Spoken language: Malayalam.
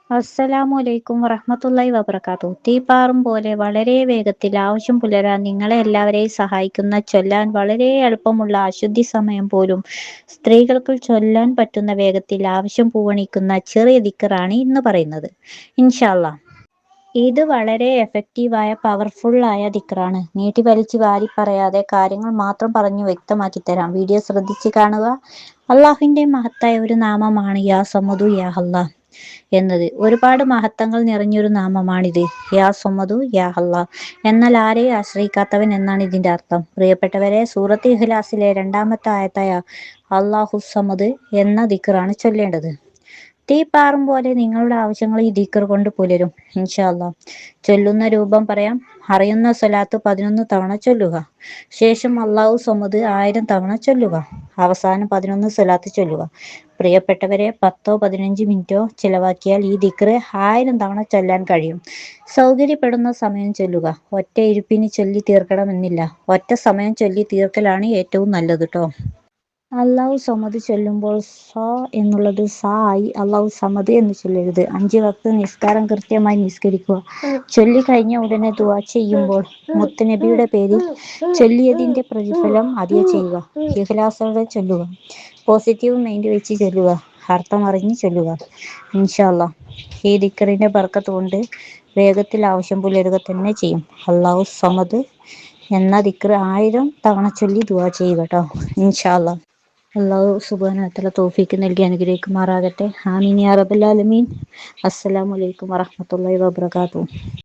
അസ്സലാമു അലൈക്കും വറഹ്മത്തുള്ളാഹി വബറകാതുഹു. തീപ്പാറും പോലെ വളരെ വേഗത്തിൽ ആവശ്യം പുലരാൻ നിങ്ങളെ എല്ലാവരെയും സഹായിക്കുന്ന, ചൊല്ലാൻ വളരെ എളുപ്പമുള്ള, അശുദ്ധി സമയം പോലും സ്ത്രീകൾക്ക് ചൊല്ലാൻ പറ്റുന്ന വേഗത്തിൽ ആവശ്യം പൂവണിക്കുന്ന ചെറിയ ദിക്റാണ് ഇന്ന് പറയുന്നത് ഇൻഷാ അല്ലാഹ്. ഇത് വളരെ എഫക്റ്റീവായ പവർഫുള്ളായ ദിക്റാണ്. നീട്ടി വലിച്ച് വാരി പറയാതെ കാര്യങ്ങൾ മാത്രം പറഞ്ഞു വ്യക്തമാക്കി തരാം. വീഡിയോ ശ്രദ്ധിച്ച് കാണുക. അള്ളാഹുവിന്റെ മഹത്തായ ഒരു നാമമാണ് യാ സമദു യാ അല്ലാഹ് എന്നത്. ഒരുപാട് മഹത്വങ്ങൾ നിറഞ്ഞൊരു നാമമാണിത്. യാ സമദു യാ അല്ലാഹ് എന്നാൽ ആരെയും ആശ്രയിക്കാത്തവൻ എന്നാണ് ഇതിന്റെ അർത്ഥം. പ്രിയപ്പെട്ടവരെ, സൂറത്ത് ഇഖ്ലാസിലെ 2-ാമത്തെ ആയത്തായ അല്ലാഹു സമദ് എന്ന ദിക്റാണ് ചൊല്ലേണ്ടത്. തീപ്പാറും പോലെ നിങ്ങളുടെ ആവശ്യങ്ങൾ ഈ ദിക്ർ കൊണ്ട് പുലരും ഇൻഷാ അല്ലാഹ്. ചൊല്ലുന്ന രൂപം പറയാം. അറിയുന്ന സ്വലാത്ത് 11 തവണ ചൊല്ലുക. ശേഷം അല്ലാഹു സമദ് 1000 തവണ ചൊല്ലുക. അവസാനം 11 സ്വലാത്ത് ചൊല്ലുക. പ്രിയപ്പെട്ടവരെ, 10-15 മിനിറ്റോ ചിലവാക്കിയാൽ ഈ ദിക്ർ 1000 തവണ ചൊല്ലാൻ കഴിയും. സൗകര്യപ്പെടുന്ന സമയം ചൊല്ലുക. ഒറ്റ ഇരുപ്പിന് ചൊല്ലി തീർക്കണമെന്നില്ല. ഒറ്റ സമയം ചൊല്ലി തീർക്കലാണ് ഏറ്റവും നല്ലത് ട്ടോ. അല്ലാഹു സമദ് ചൊല്ലുമ്പോൾ സ എന്നുള്ളത് സ ആയി അല്ലാഹു സമദ് എന്ന് ചൊല്ലരുത്. 5 വക്ത് നിസ്കാരം കൃത്യമായി നിസ്കരിക്കുക. ചൊല്ലി കഴിഞ്ഞ ഉടനെ ദുആ ചെയ്യുമ്പോൾ മുത്തുനബിയുടെ പേരിൽ ചൊല്ലിയതിന്റെ പ്രതിഫലം അതിയ ചെയ്യുക. ഇഖ്ലാസോടെ ചൊല്ലുക. പോസിറ്റീവ് മൈൻഡ് വെച്ച് ചൊല്ലുക. അർത്ഥം അറിഞ്ഞ് ചൊല്ലുക ഇൻഷാ അല്ലാഹ്. ഈ ദിക്റിന്റെ ബർക്കത്ത് കൊണ്ട് വേഗത്തിൽ ആവശ്യം പുലരുക തന്നെ ചെയ്യും. അല്ലാഹു സമദ് എന്ന ദിക്ർ 1000 തവണ ചൊല്ലി ദുആ ചെയ്യുക ട്ടോ ഇൻഷാ അല്ലാഹ്. അല്ലാഹു സുബ്ഹാനഹു വ തആല തൗഫീഖ് നൽകി അനുഗ്രഹിക്കുമാറാകട്ടെ. ആമീൻ യാ റബ്ബൽ ആലമീൻ. അസ്സലാമു അലൈക്കും വറഹ്മത്തുള്ളാഹി വബറകാതുഹു.